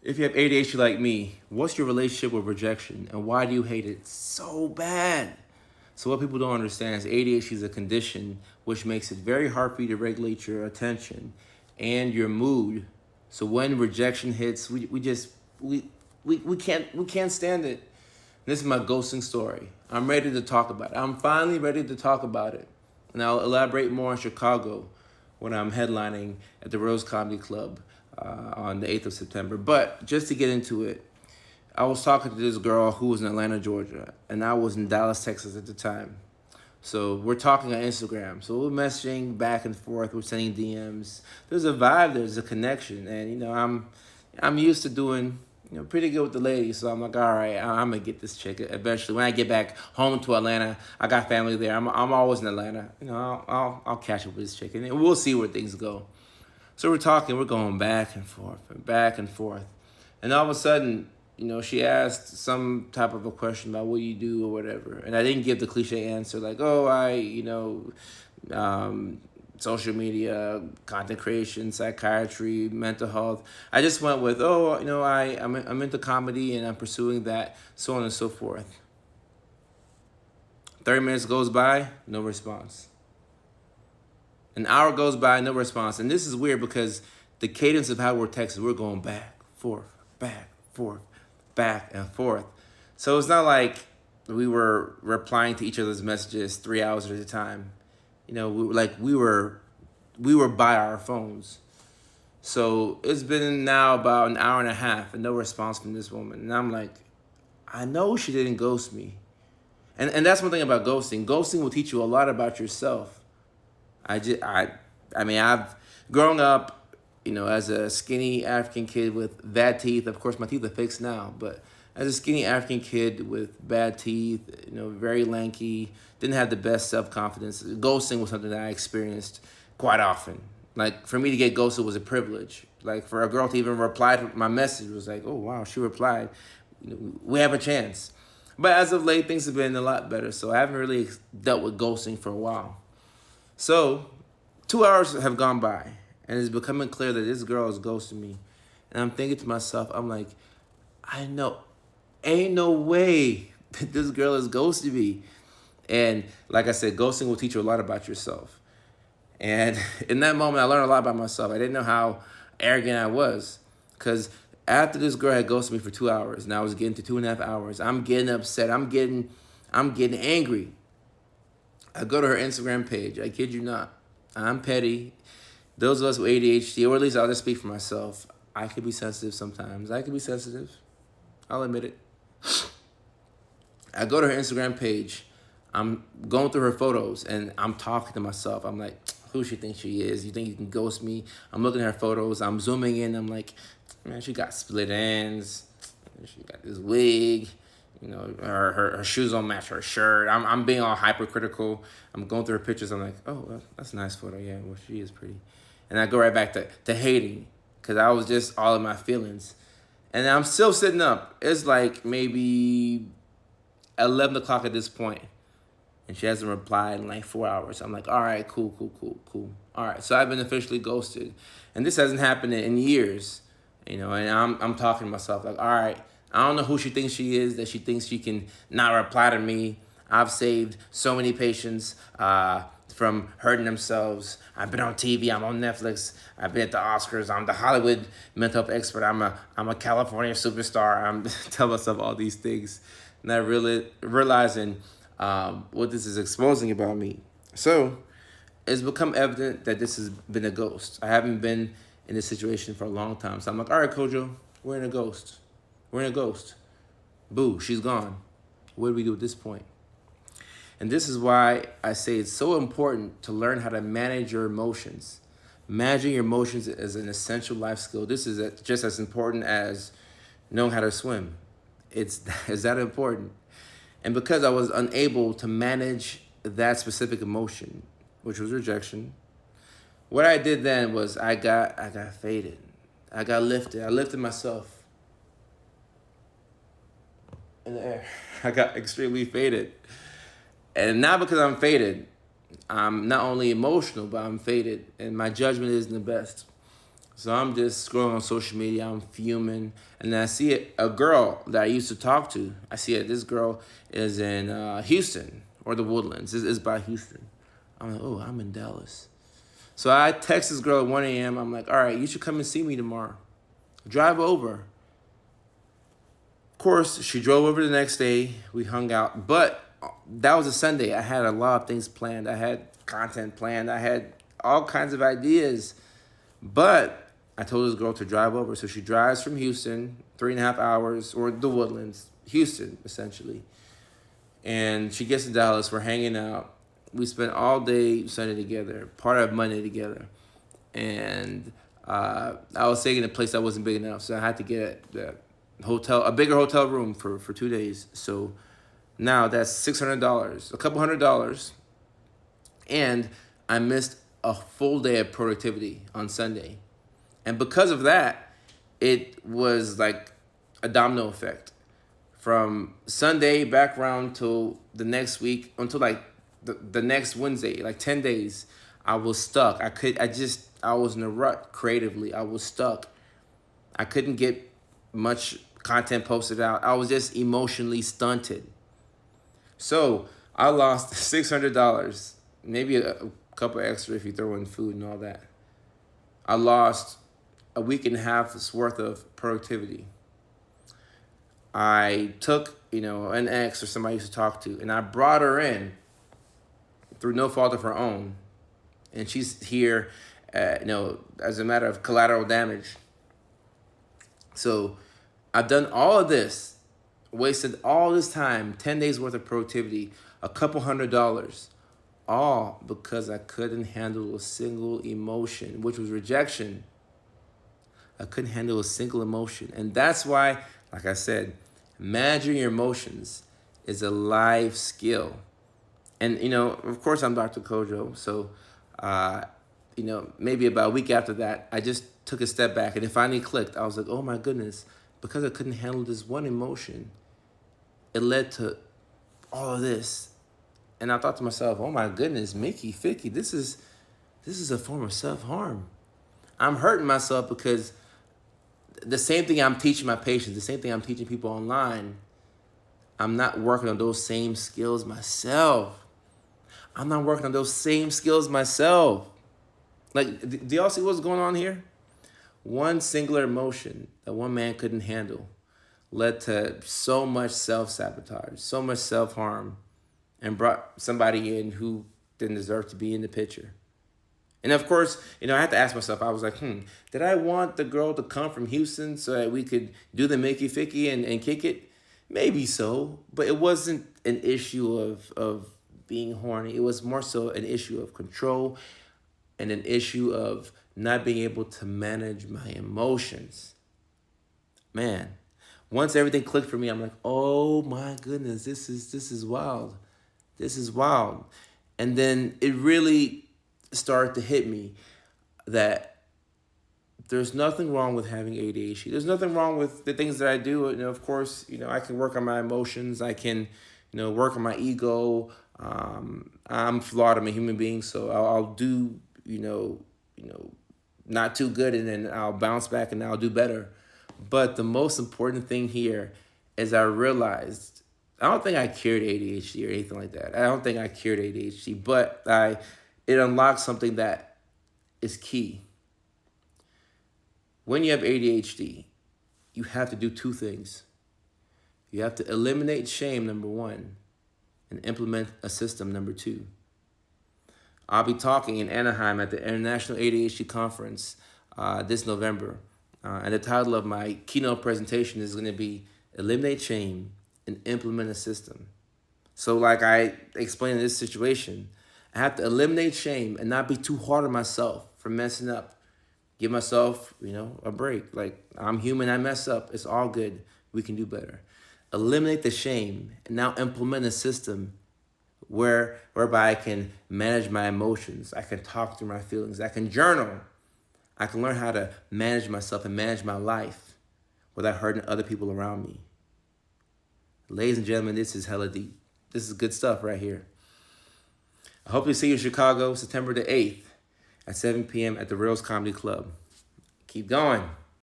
If you have ADHD like me, what's your relationship with rejection and why do you hate it so bad? So what people don't understand is ADHD is a condition which makes it very hard for you to regulate your attention and your mood. So when rejection hits, we can't stand it. This is my ghosting story. I'm ready to talk about it. I'm finally ready to talk about it. And I'll elaborate more in Chicago when I'm headlining at the Rose Comedy Club on the 8th of September. But just to get into it, I was talking to this girl who was in Atlanta, Georgia, and I was in Dallas, Texas at the time. So we're talking on Instagram. So we're messaging back and forth. We're sending DMs. There's a vibe. There's a connection, and I'm used to doing pretty good with the ladies. So I'm like, all right, I'm gonna get this chick eventually. When I get back home to Atlanta, I got family there. I'm always in Atlanta. I'll catch up with this chick, and we'll see where things go. So we're talking. We're going back and forth and back and forth, and all of a sudden, she asked some type of a question about what you do or whatever. And I didn't give the cliche answer like, oh, social media, content creation, psychiatry, mental health. I just went with, oh, I'm into comedy and I'm pursuing that, so on and so forth. 30 minutes goes by, no response. An hour goes by, no response. And this is weird because the cadence of how we're texting, we're going back, forth, back, forth, back and forth. So it's not like we were replying to each other's messages 3 hours at a time. We were by our phones. So it's been now about an hour and a half and no response from this woman. And I'm like, I know she didn't ghost me. And that's one thing about ghosting. Ghosting will teach you a lot about yourself. I've grown up, as a skinny African kid with bad teeth. Of course, my teeth are fixed now, but as a skinny African kid with bad teeth, very lanky, didn't have the best self-confidence. Ghosting was something that I experienced quite often. Like, for me to get ghosted was a privilege. Like, for a girl to even reply to my message was like, oh, wow, she replied. We have a chance. But as of late, things have been a lot better, so I haven't really dealt with ghosting for a while. So, 2 hours have gone by, and it's becoming clear that this girl is ghosting me. And I'm thinking to myself, I'm like, I know, ain't no way that this girl is ghosting me. And like I said, ghosting will teach you a lot about yourself. And in that moment, I learned a lot about myself. I didn't know how arrogant I was. Because after this girl had ghosted me for 2 hours, and I was getting to 2.5 hours, I'm getting upset. I'm getting angry. I go to her Instagram page. I kid you not. I'm petty. Those of us with ADHD, or at least I'll just speak for myself, I could be sensitive sometimes. I could be sensitive. I'll admit it. I go to her Instagram page. I'm going through her photos, and I'm talking to myself. I'm like, who she thinks she is? You think you can ghost me? I'm looking at her photos. I'm zooming in. I'm like, man, she got split ends. She got this wig. Her shoes don't match her shirt. I'm being all hypercritical. I'm going through her pictures. I'm like, oh, that's a nice photo. Yeah, well, she is pretty. And I go right back to hating because I was just all in my feelings. And I'm still sitting up. It's like maybe 11 o'clock at this point. And she hasn't replied in like 4 hours. I'm like, all right, cool. All right, so I've been officially ghosted. And this hasn't happened in years. And I'm talking to myself like, all right, I don't know who she thinks she is, that she thinks she can not reply to me. I've saved so many patients from hurting themselves. I've been on TV. I'm on Netflix. I've been at the Oscars. I'm the Hollywood mental health expert. I'm a California superstar. I'm telling myself all these things, not really realizing what this is exposing about me. So it's become evident that this has been a ghost. I haven't been in this situation for a long time. So I'm like, all right, Kojo, we're in a ghost. Boo, she's gone. What do we do at this point? And this is why I say it's so important to learn how to manage your emotions. Managing your emotions is an essential life skill. This is just as important as knowing how to swim. It's that important. And because I was unable to manage that specific emotion, which was rejection, what I did then was I got faded. I got lifted. I lifted myself in the air. I got extremely faded. And not because I'm faded. I'm not only emotional, but I'm faded. And my judgment isn't the best. So I'm just scrolling on social media. I'm fuming, and then I see a girl that I used to talk to. I see it. This girl is in Houston or the Woodlands. It's by Houston. I'm like, oh, I'm in Dallas. So I text this girl at 1 a.m. I'm like, all right, you should come and see me tomorrow. Drive over. Of course, she drove over the next day. We hung out, but that was a Sunday. I had a lot of things planned. I had content planned. I had all kinds of ideas. But I told this girl to drive over. So she drives from Houston, 3.5 hours, or the Woodlands, Houston, essentially. And she gets to Dallas. We're hanging out. We spent all day Sunday together, part of Monday together. And I was staying in a place that wasn't big enough. So I had to get a bigger hotel room for 2 days. So now that's $600, a couple $100. And I missed a full day of productivity on Sunday. And because of that, it was like a domino effect. From Sunday back around till the next week, until like the next Wednesday, like 10 days, I was stuck. I was in a rut creatively. I was stuck. I couldn't get much content posted out. I was just emotionally stunted. So I lost $600, maybe a couple extra if you throw in food and all that. I lost a week and a half's worth of productivity. I took, an ex or somebody I used to talk to, and I brought her in through no fault of her own. And she's here, as a matter of collateral damage. So I've done all of this, wasted all this time, 10 days worth of productivity, a couple $100, all because I couldn't handle a single emotion, which was rejection. I couldn't handle a single emotion. And that's why, like I said, managing your emotions is a life skill. And, of course, I'm Dr. Kojo. So, maybe about a week after that, I just took a step back and it finally clicked. I was like, oh my goodness, because I couldn't handle this one emotion, it led to all of this. And I thought to myself, oh my goodness, Mickey, Ficky, this is a form of self-harm. I'm hurting myself because the same thing I'm teaching my patients, the same thing I'm teaching people online, I'm not working on those same skills myself. I'm not working on those same skills myself. Like, do y'all see what's going on here? One singular emotion that one man couldn't handle led to so much self-sabotage, so much self-harm, and brought somebody in who didn't deserve to be in the picture. And of course, I had to ask myself, I was like, did I want the girl to come from Houston so that we could do the Mickey Ficky and kick it? Maybe so, but it wasn't an issue of being horny. It was more so an issue of control and an issue of not being able to manage my emotions. Man, once everything clicked for me, I'm like, oh my goodness, this is wild. This is wild. And then it really started to hit me that there's nothing wrong with having ADHD. There's nothing wrong with the things that I do. Of course, I can work on my emotions. I can, work on my ego. I'm flawed. I'm a human being, so I'll do, not too good, and then I'll bounce back and I'll do better. But the most important thing here is I realized I don't think I cured ADHD or anything like that. I don't think I cured ADHD, but it unlocked something that is key. When you have ADHD, you have to do two things. You have to eliminate shame, number one, and implement a system, number two. I'll be talking in Anaheim at the International ADHD Conference this November. And the title of my keynote presentation is going to be Eliminate Shame and Implement a System. So like I explained in this situation, I have to eliminate shame and not be too hard on myself for messing up. Give myself, a break. Like, I'm human, I mess up. It's all good. We can do better. Eliminate the shame and now implement a system whereby I can manage my emotions. I can talk through my feelings. I can journal. I can learn how to manage myself and manage my life without hurting other people around me. Ladies and gentlemen, this is hella deep. This is good stuff right here. I hope to see you in Chicago, September the 8th at 7 p.m. at the Rails Comedy Club. Keep going.